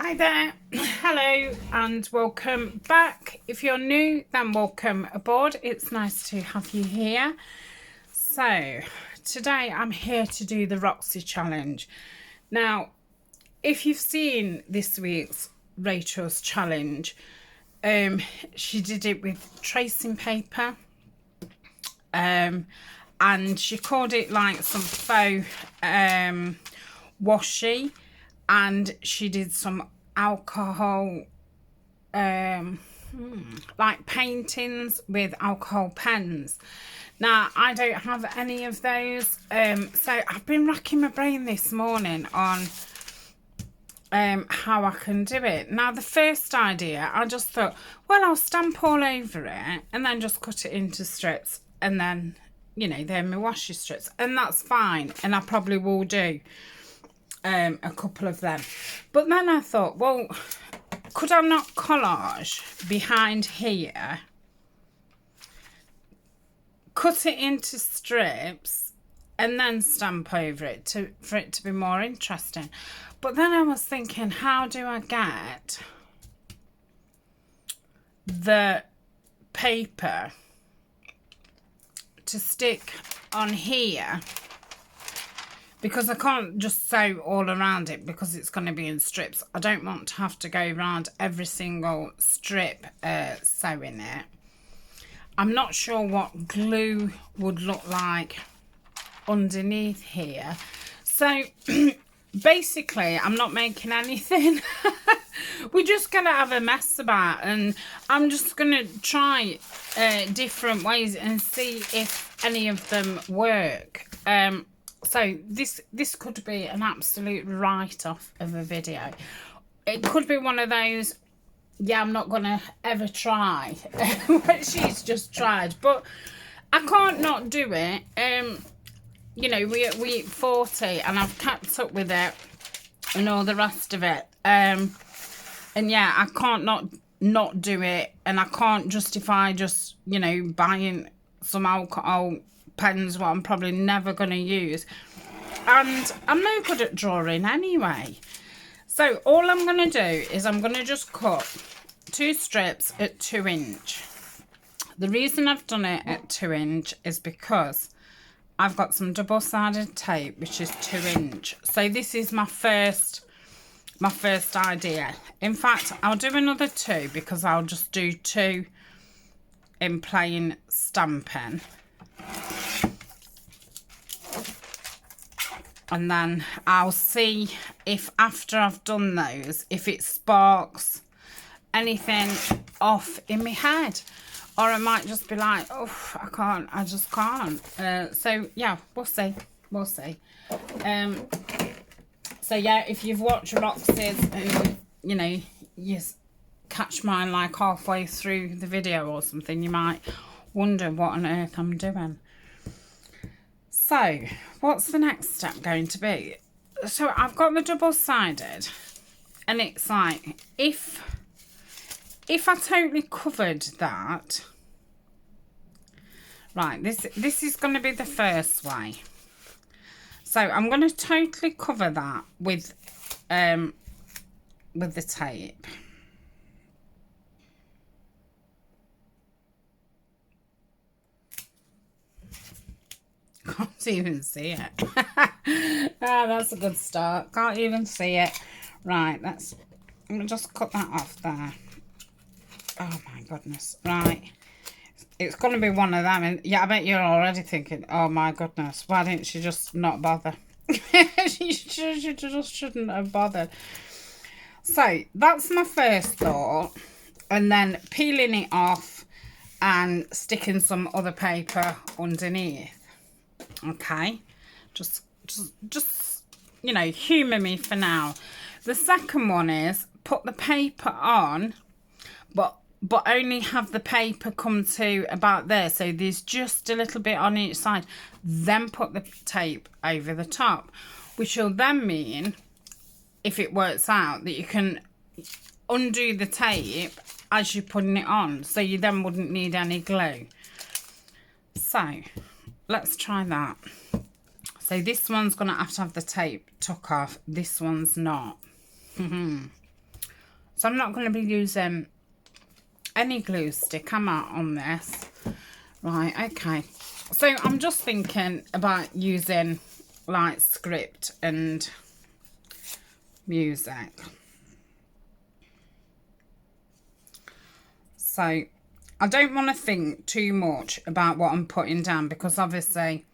Hi there, hello and welcome back. If you're new, then welcome aboard. It's nice to have you here. So today I'm here to do the Roxy challenge. Now, if you've seen this week's Rachel's challenge, she did it with tracing paper, and she called it like some faux washi, and she did some alcohol like paintings with alcohol pens. Now I don't have any of those, so I've been racking my brain this morning on how I can do it. Now the first idea, I just thought, well, I'll stamp all over it and then just cut it into strips, and then, you know, they're my washi strips, and that's fine, and I probably will do a couple of them. But then I thought, well, could I not collage behind here, cut it into strips, and then stamp over it for it to be more interesting? But then I was thinking, how do I get the paper to stick on here? Because I can't just sew all around it because it's going to be in strips. I don't want to have to go around every single strip sewing it. I'm not sure what glue would look like underneath here. So basically, I'm not making anything. We're just going to have a mess about, and I'm just going to try different ways and see if any of them work. So this could be an absolute write-off of a video. It could be one of those, yeah, I'm not going to ever try what she's just tried. But I can't not do it. You know, we eat 40 and I've kept up with it and all the rest of it. And yeah, I can't not do it. And I can't justify just, you know, buying some alcohol pens, what I'm probably never going to use, and I'm no good at drawing anyway. So all I'm going to do is I'm going to just cut 2 strips at 2 inch. The reason I've done it at 2 inch is because I've got some double-sided tape which is 2 inch. So this is my first idea. In fact, I'll do another 2 because I'll just do 2 in plain stamping. And then I'll see if after I've done those, if it sparks anything off in my head. Or I might just be like, oh, I just can't. So yeah, we'll see. We'll see. So yeah, if you've watched Roxy's and, you know, you catch mine like halfway through the video or something, you might wonder what on earth I'm doing. So what's the next step going to be? So I've got the double-sided, and it's like, if I totally covered that, right, this is going to be the first way. So I'm going to totally cover that with the tape. Can't even see it. That's a good start. Can't even see it. Right, I'm gonna just cut that off there. Oh my goodness. Right, it's gonna be one of them, and yeah, I bet you're already thinking, oh my goodness, why didn't she just not bother? she just shouldn't have bothered. So that's my first thought, and then peeling it off and sticking some other paper underneath. Okay, just you know, humour me for now. The second one is put the paper on, but only have the paper come to about there, so there's just a little bit on each side. Then put the tape over the top, which will then mean, if it works out, that you can undo the tape as you're putting it on, so you then wouldn't need any glue. So let's try that. So this one's going to have the tape tuck off. This one's not. So I'm not going to be using any glue stick, am I, on this? Right, okay. So I'm just thinking about using like script and music. So I don't want to think too much about what I'm putting down, because obviously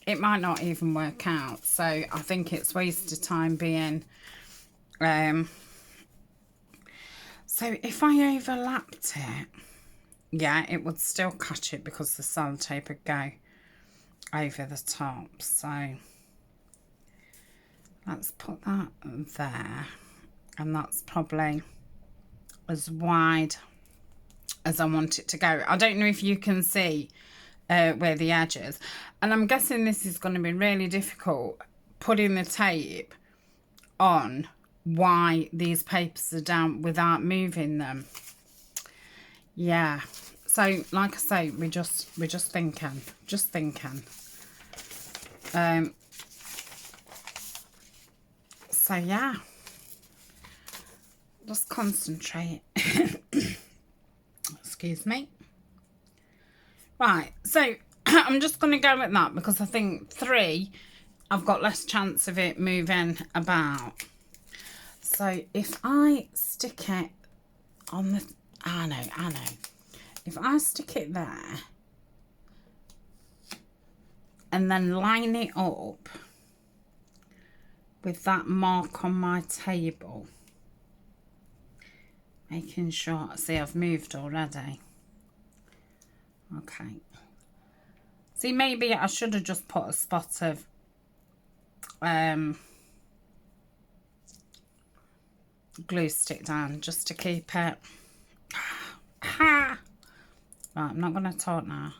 it might not even work out. So I think it's wasted time being so if I overlapped it, yeah, it would still catch it because the sellotape would go over the top. So let's put that there, and that's probably as wide as I want it to go. I don't know if you can see where the edge is, and I'm guessing this is going to be really difficult putting the tape on why these papers are down without moving them. Yeah, so like I say, we're just thinking, so yeah, just concentrate. Excuse me. Right, so I'm just going to go with that, because I think 3 I've got less chance of it moving about. So if I stick it on the, I know. If I stick it there and then line it up with that mark on my table, making sure, see, I've moved already. Okay. See, maybe I should have just put a spot of glue stick down just to keep it. Right, I'm not going to talk now.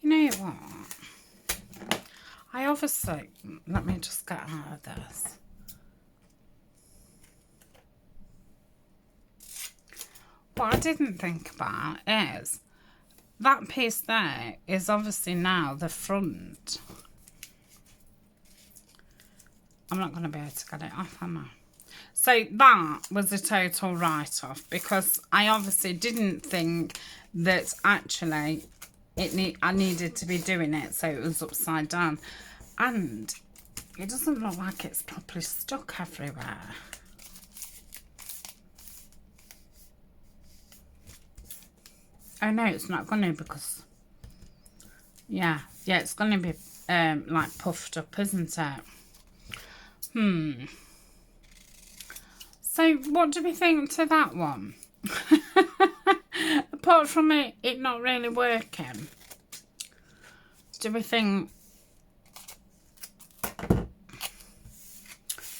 You know what? I obviously, let me just get out of this. What I didn't think about is that piece there is obviously now the front. I'm not going to be able to get it off, am I? So that was a total write-off, because I obviously didn't think that actually I needed to be doing it so it was upside down, and it doesn't look like it's properly stuck everywhere. Oh no, it's not going to, because yeah, it's going to be like puffed up, isn't it? So what do we think to that one? Apart from it not really working, do we think...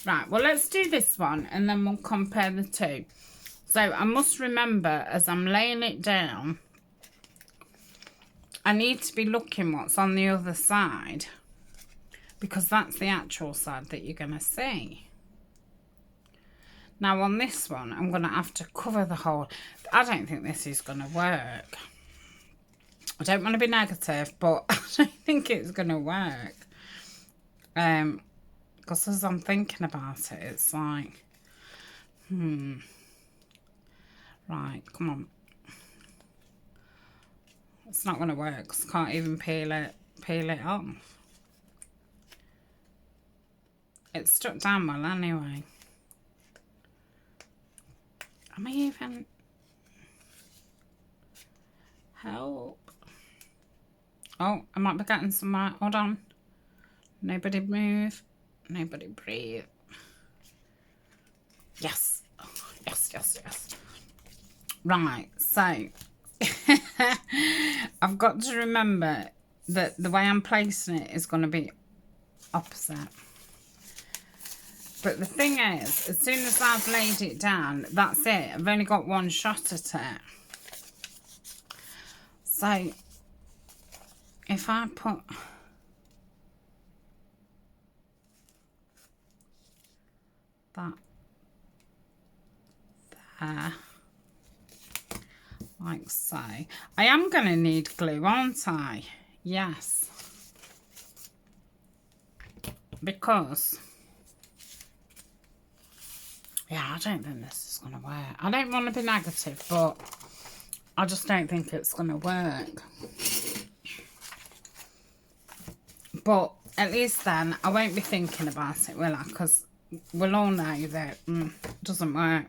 Right, well, let's do this one and then we'll compare the two. So I must remember, as I'm laying it down, I need to be looking what's on the other side, because that's the actual side that you're going to see. Now on this one, I'm going to have to cover the whole... I don't think this is going to work. I don't want to be negative, but I don't think it's going to work. Because as I'm thinking about it, it's like... Right, come on. It's not going to work, because I can't even peel it off. It's stuck down well anyway. Am I even... Help. Oh, I might be getting somewhere. Hold on. Nobody move. Nobody breathe. Yes. Yes. Right, so... I've got to remember that the way I'm placing it is going to be opposite. But the thing is, as soon as I've laid it down, that's it. I've only got one shot at it. So if I put that there, like so. I am going to need glue, aren't I? Yes. Because, yeah, I don't think this is going to work. I don't want to be negative, but I just don't think it's going to work. But at least then, I won't be thinking about it, will I? Because we'll all know that it doesn't work.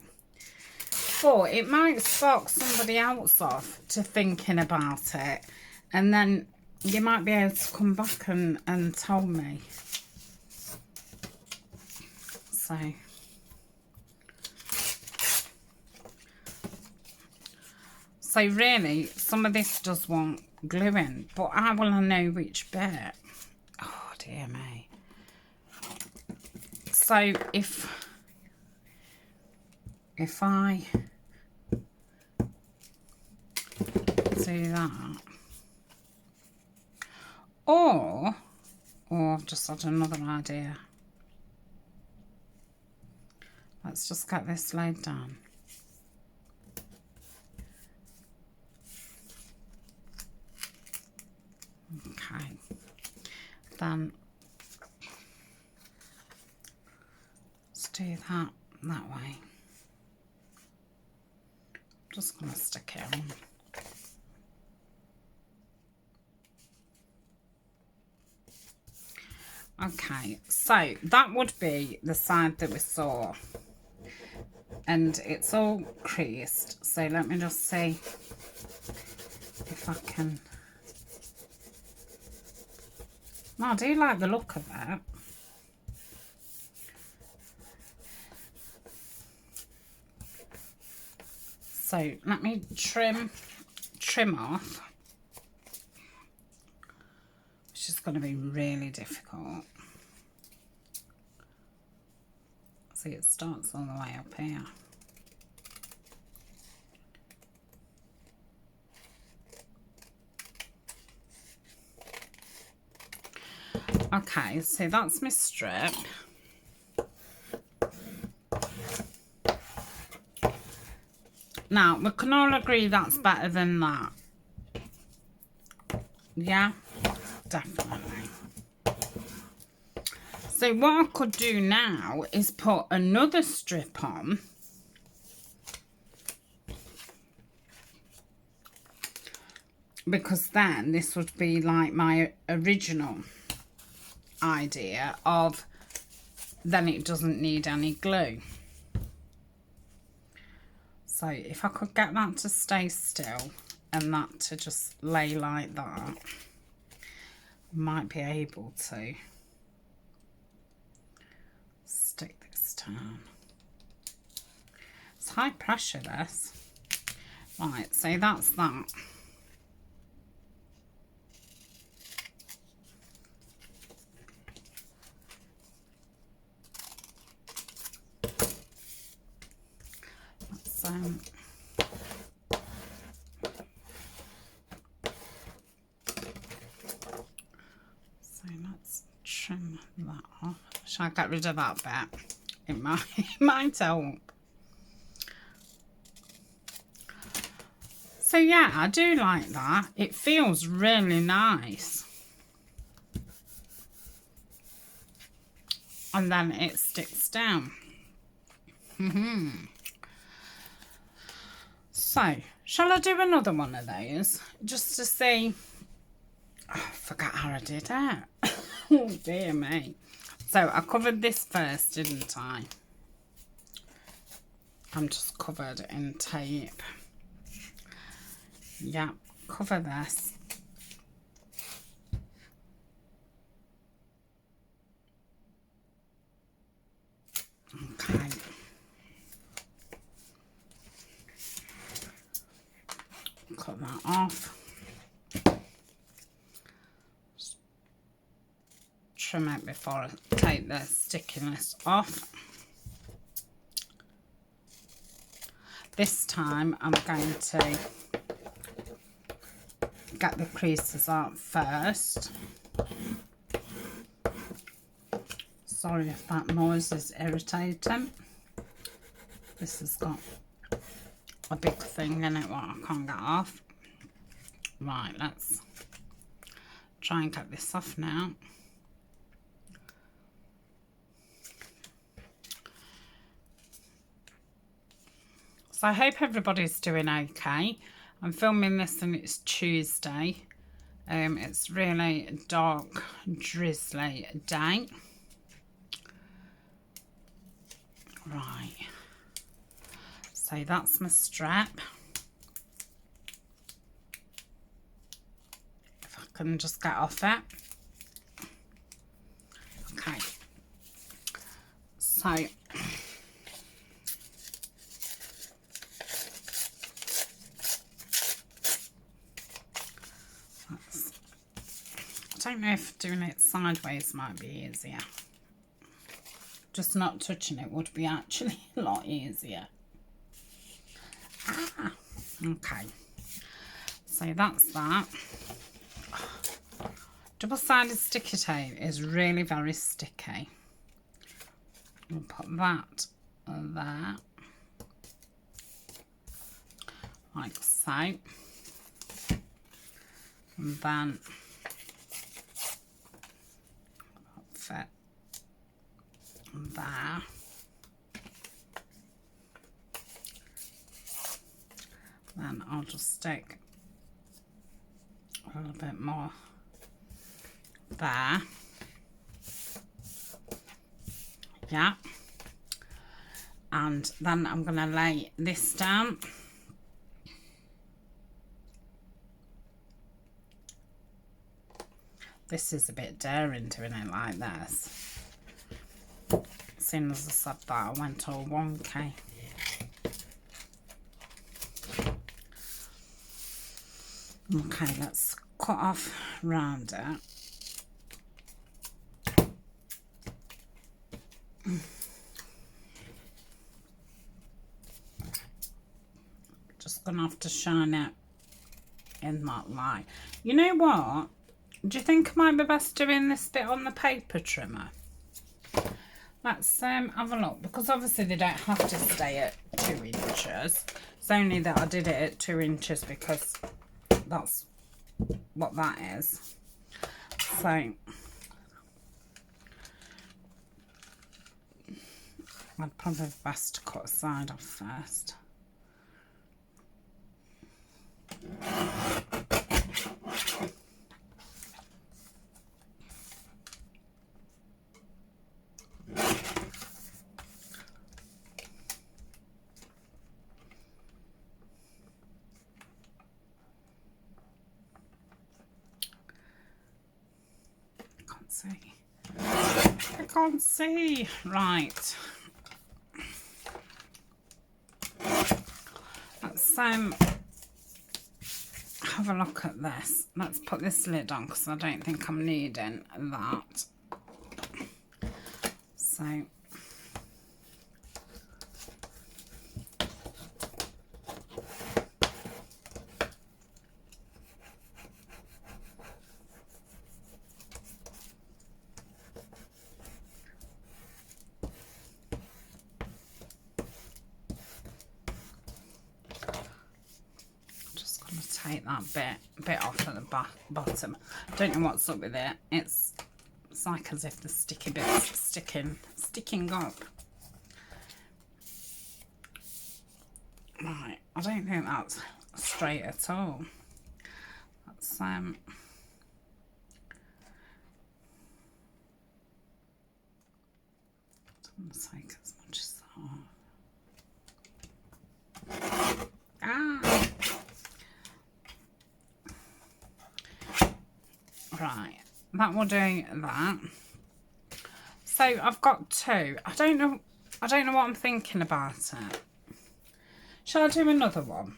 But it might spark somebody else off to thinking about it. And then you might be able to come back and tell me. So really, some of this does want gluing. But how will I know which bit? Oh, dear me. So if I do that, or I've just had another idea. Let's just get this laid down. Okay, then let's do that way. I'm just going to stick it on. Okay, so that would be the side that we saw, and it's all creased. So let me just see if I can. No, I do like the look of it. So let me trim off, which is going to be really difficult. See, it starts all the way up here. Okay, so that's my strip. Now, we can all agree that's better than that. Yeah, definitely. So what I could do now is put another strip on. Because then this would be like my original idea of then it doesn't need any glue. So if I could get that to stay still and that to just lay like that, I might be able to stick this down. It's high pressure, this. Right, so that's that. So let's trim that off. Shall I get rid of that bit? It might help. So yeah, I do like that. It feels really nice. And then it sticks down. So, shall I do another one of those? Just to see. Oh, I forgot how I did it. Oh, dear me. So, I covered this first, didn't I? I'm just covered in tape. Yeah, cover this. Okay. Cut that off. Just trim it before I take the stickiness off. This time I'm going to get the creases out first. Sorry if that noise is irritating. This has got a big thing in it what I can't get off. Right, let's try and get this off now. So I hope everybody's doing okay. I'm filming this and it's Tuesday. It's really a dark, drizzly day. Right. So that's my strap. If I can just get off it. Okay. So I don't know if doing it sideways might be easier. Just not touching it would be actually a lot easier. Okay. So that's that. Double-sided sticky tape is really very sticky. We'll put that there. Like so. And then fit there. Then I'll just stick a little bit more there. Yeah. And then I'm going to lay this down. This is a bit daring doing it like this. As soon as I said that, I went all wonky. Okay, let's cut off round it. Just gonna have to shine it in that light. You know what? Do you think it might be best doing this bit on the paper trimmer? Let's have a look, because obviously they don't have to stay at 2 inches. It's only that I did it at 2 inches because that's what that is. So I'd probably best cut a side off first. I can't see. Right. Let's have a look at this. Let's put this lid on because I don't think I'm needing that. So take that bit off at the bottom. I don't know what's up with it. It's like as if the sticky bit's sticking up. Right, I don't think that's straight at all. That's don't take as much as that. Ah. Right, that will do that. So I've got 2. I don't know what I'm thinking about it. Shall I do another one?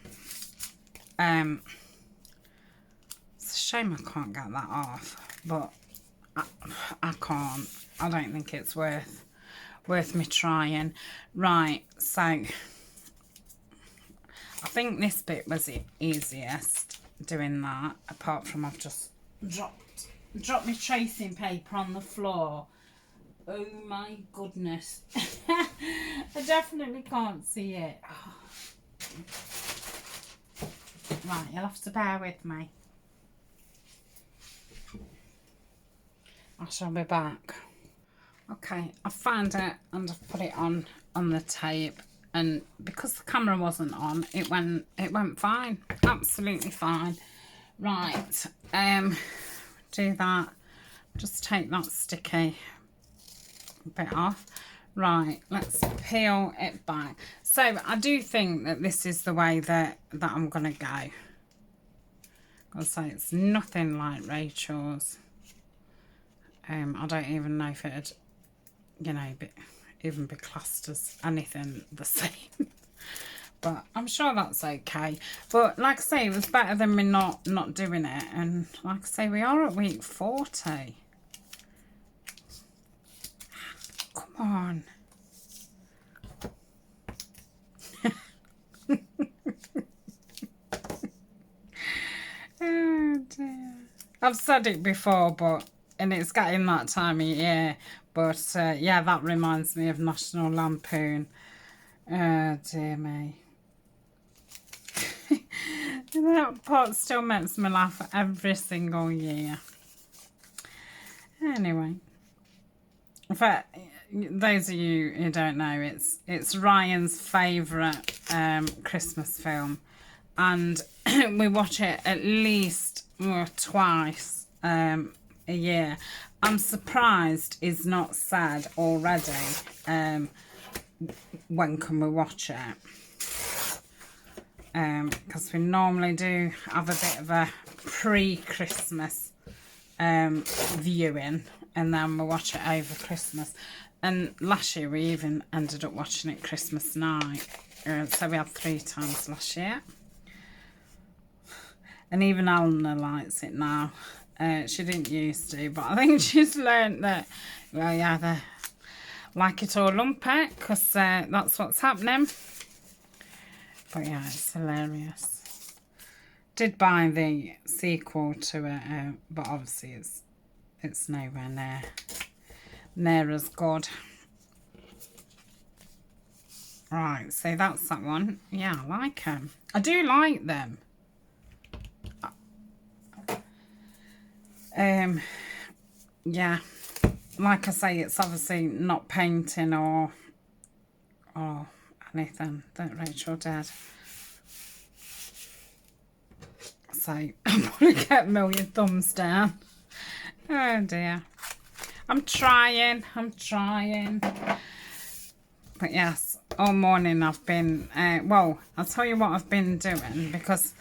It's a shame I can't get that off, but I can't. I don't think it's worth me trying. Right, so I think this bit was the easiest. doing that, apart from I've just dropped my tracing paper on the floor. Oh my goodness. I definitely can't see it. Oh. Right, you'll have to bear with me. I shall be back. Okay, I found it and I've put it on the tape, and because the camera wasn't on, it went fine, absolutely fine. Right, do that. Just take that sticky bit off. Right, let's peel it back. So I do think that this is the way that I'm gonna go. I'll say it's nothing like Rachel's. I don't even know if it'd, you know, even be classed as anything the same. But I'm sure that's okay. But like I say, it was better than me not doing it. And like I say, we are at week 40. Come on. Oh dear. I've said it before, and it's getting that time of year. But yeah, that reminds me of National Lampoon. Oh dear me. That part still makes me laugh every single year. Anyway, in fact, those of you who don't know, it's Ryan's favourite Christmas film, and we watch it at least twice a year. I'm surprised it's not said already. When can we watch it? Because we normally do have a bit of a pre-Christmas viewing, and then we watch it over Christmas. And last year we even ended up watching it Christmas night. So we had 3 times last year. And even Alna likes it now. She didn't used to, but I think she's learnt that, well, yeah, they like it or lump it, because that's what's happening. But yeah, it's hilarious. Did buy the sequel to it, but obviously it's nowhere near as good. Right, so that's that one. Yeah, I like them. I do like them. Yeah, like I say, it's obviously not painting or anything that Rachel did. So I'm going to get a million thumbs down. Oh dear. I'm trying. But yes, all morning I've been, well, I'll tell you what I've been doing, because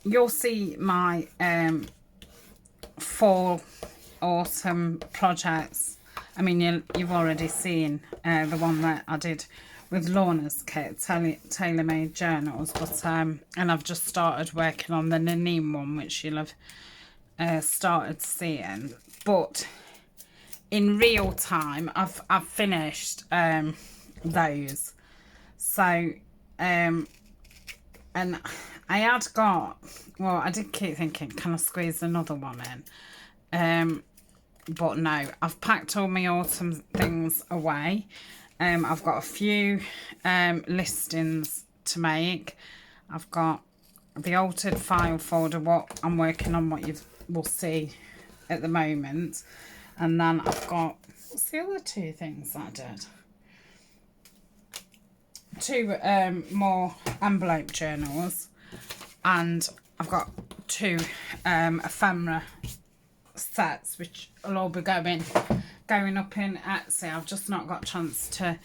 you'll see my fall, autumn projects. I mean, you've already seen the one that I did with Lorna's kit, tailor-made journals, but and I've just started working on the Nanine one, which you'll have started seeing. But in real time, I've finished those. So and I had got, well, I did keep thinking, can I squeeze another one in? But no, I've packed all my autumn things away. I've got a few listings to make. I've got the altered file folder, what I'm working on, what you will see at the moment. And then I've got, what's the other 2 things that I did? 2 more envelope journals. And I've got 2 ephemera sets, which will all be going up in Etsy. I've just not got a chance to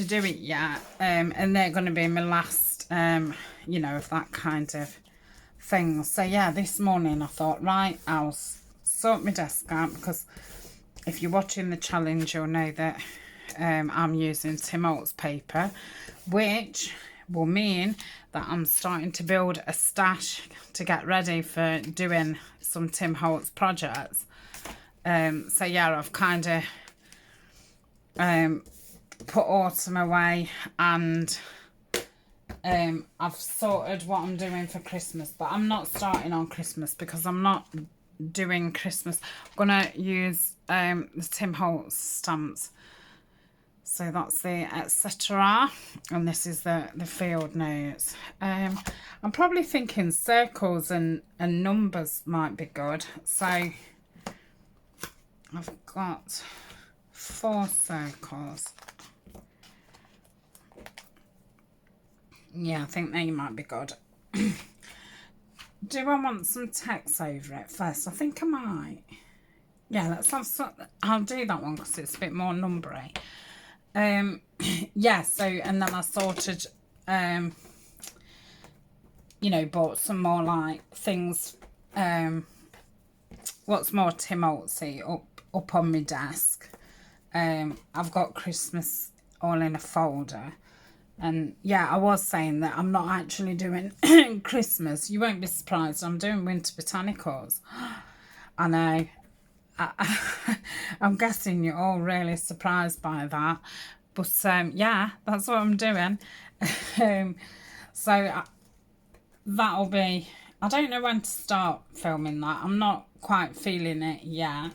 do it yet, and they're going to be my last you know, of that kind of thing. So yeah, this morning I thought, right, I'll sort my desk out, because if you're watching the challenge, you'll know that I'm using Tim Holtz paper, which will mean that I'm starting to build a stash to get ready for doing some Tim Holtz projects. So yeah, I've kind of put autumn away, and I've sorted what I'm doing for Christmas, but I'm not starting on Christmas because I'm not doing Christmas. I'm gonna use the Tim Holtz stamps. So that's the etc. And this is the field notes. I'm probably thinking circles and numbers might be good. So I've got 4 circles. Yeah, I think they might be good. Do I want some text over it first? I think I might. Yeah, let's have some. I'll do that one because it's a bit more numbery. Yeah, so, and then I sorted, you know, bought some more like things, what's more Tim Holtzy up on my desk. I've got Christmas all in a folder. And yeah, I was saying that I'm not actually doing Christmas. You won't be surprised. I'm doing winter botanicals. I know. I'm guessing you're all really surprised by that. But yeah, that's what I'm doing. So that'll be... I don't know when to start filming that. I'm not quite feeling it yet.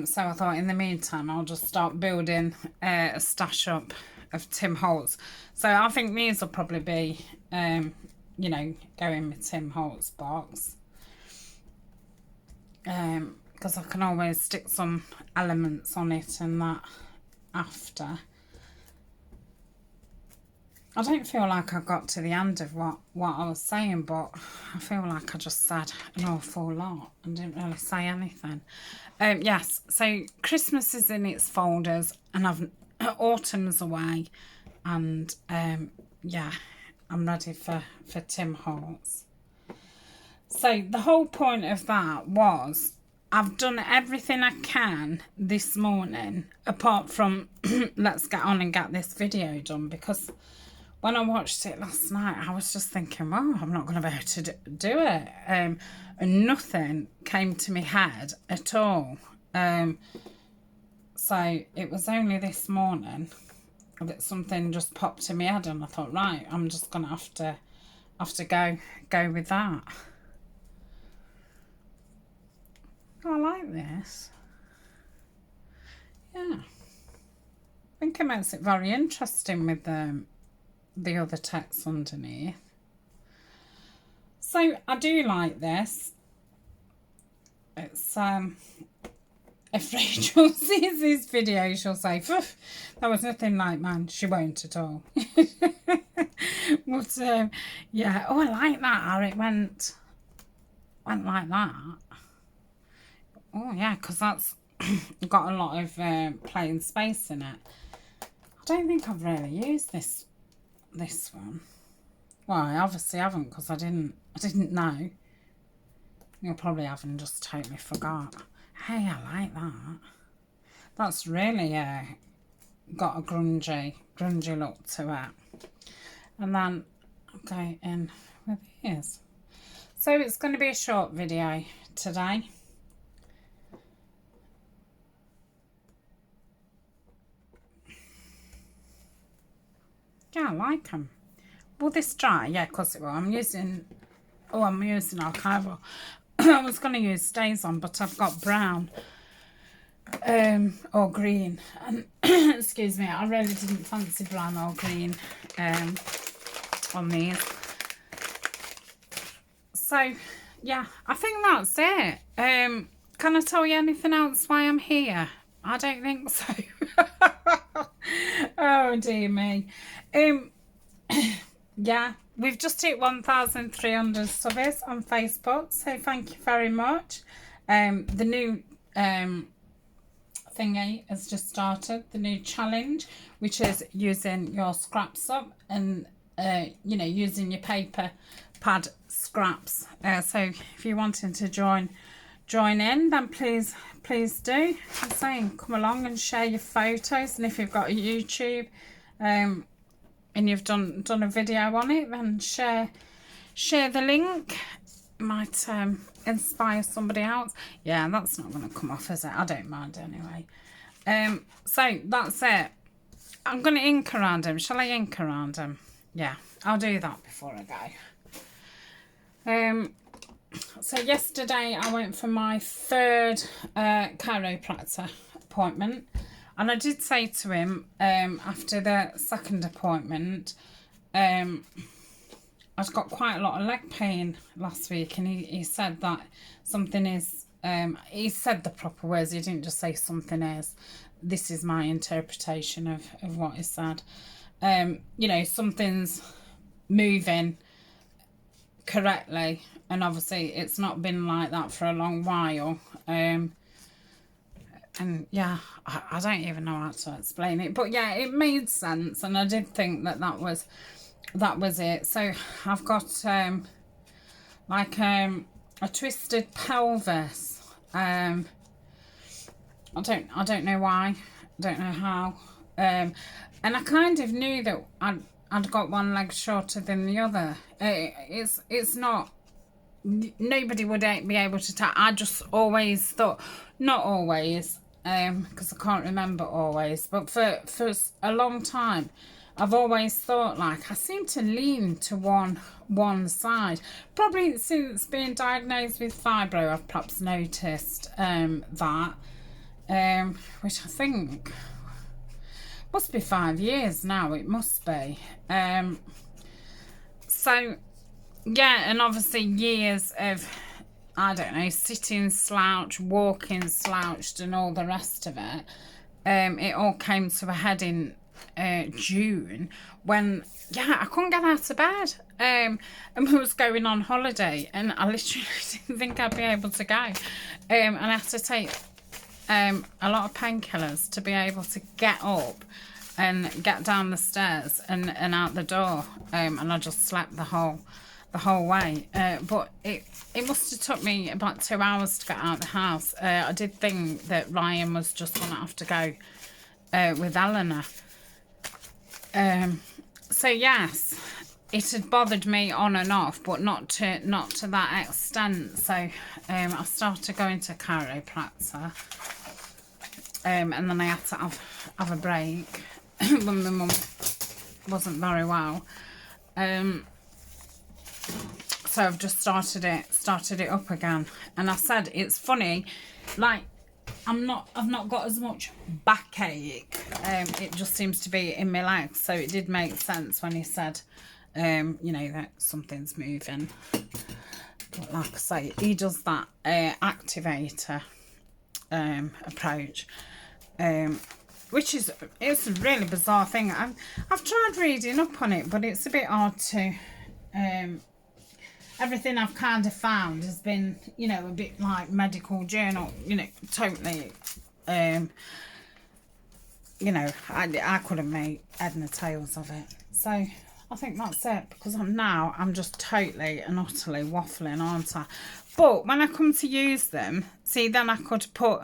So I thought in the meantime I'll just start building a stash up of Tim Holtz. So I think these will probably be, you know, go in my Tim Holtz box. Because I can always stick some elements on it and that after. I don't feel like I got to the end of what I was saying, but I feel like I just said an awful lot and didn't really say anything. Yes, so Christmas is in its folders and autumn's away, and yeah, I'm ready for Tim Holtz. So the whole point of that was I've done everything I can this morning apart from let's get on and get this video done, because when I watched it last night, I was just thinking, well, I'm not going to be able to do it. And nothing came to my head at all. So it was only this morning that something just popped to my head, and I thought, right, I'm just going to have to go with that. Oh, I like this. Yeah. I think it makes it very interesting with the other text underneath. So I do like this. It's if Rachel sees this video, she'll say, that was nothing like mine. She won't at all. But yeah, oh, I like that how it went like that. Oh yeah, because that's got a lot of plain space in it. I don't think I've really used this one. Well, I obviously haven't, because I didn't know. You'll probably have and just totally forgot. Hey, I like that. That's really got a grungy look to it. And then I'll go in with these. So it's going to be a short video today. Yeah, I like them. Will this dry? Yeah, of course it will. I'm using archival. I was going to use StazOn, but I've got brown or green. And excuse me, I really didn't fancy brown or green on these. So, yeah, I think that's it. Can I tell you anything else why I'm here? I don't think so. Oh, dear me. Yeah, we've just hit 1,300 subs on Facebook, so thank you very much. The new thingy has just started, the new challenge, which is using your scraps up and you know, using your paper pad scraps. So if you're wanting to join in, then please do. I'm saying, come along and share your photos, and if you've got a YouTube and you've done a video on it, then share the link. Might inspire somebody else. Yeah, that's not going to come off, is it? I don't mind anyway. So that's it. I'm going to ink around him. Shall I ink around him? Yeah, I'll do that before I go. So yesterday I went for my third chiropractor appointment, and I did say to him after the second appointment, I've got quite a lot of leg pain last week, and he said that something is, he said the proper words, he didn't just say something is. This is my interpretation of what he said. You know, something's moving correctly, and obviously it's not been like that for a long while. And yeah, I don't even know how to explain it, but yeah, it made sense, and I did think that was it. So I've got like a twisted pelvis. I don't know why, I don't know how, and I kind of knew that I'd got one leg shorter than the other. It's not, nobody would be able to tell. I just always thought, not always, because I can't remember always, but for a long time I've always thought like I seem to lean to one side. Probably since being diagnosed with fibro, I've perhaps noticed that, which I think must be 5 years now. It must be. So yeah, and obviously years of, I don't know, sitting slouched, walking slouched, and all the rest of it. It all came to a head in June, when I couldn't get out of bed, and we was going on holiday, and I literally didn't think I'd be able to go, and I had to take a lot of painkillers to be able to get up and get down the stairs and out the door, and I just slept the whole way, but it must have took me about 2 hours to get out of the house. I did think that Ryan was just gonna have to go with Eleanor. So yes, it had bothered me on and off, but not to that extent. So I started going to chiropractor, and then I had to have a break when my mum wasn't very well. So I've just started it up again, and I said it's funny, like I've not got as much backache. It just seems to be in my legs. So it did make sense when he said, you know, that something's moving. But like I say, he does that activator approach, which is, it's a really bizarre thing. I've tried reading up on it, but it's a bit hard to. Everything I've kind of found has been, you know, a bit like medical journal, you know, totally, you know, I couldn't make head nor tails of it. So I think that's it, because I'm just totally and utterly waffling, aren't I? But when I come to use them, see, then I could put,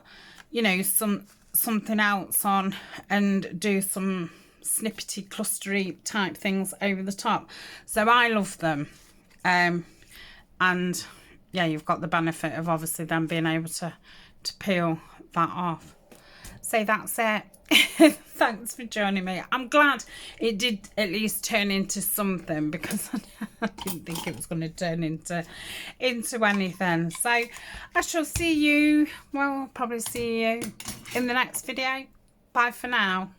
you know, something else on and do some snippety, clustery type things over the top. So I love them. And yeah, you've got the benefit of obviously then being able to peel that off. So that's it. Thanks for joining me. I'm glad it did at least turn into something, because I didn't think it was going to turn into anything. So I shall see you, well, I'll probably see you in the next video. Bye for now.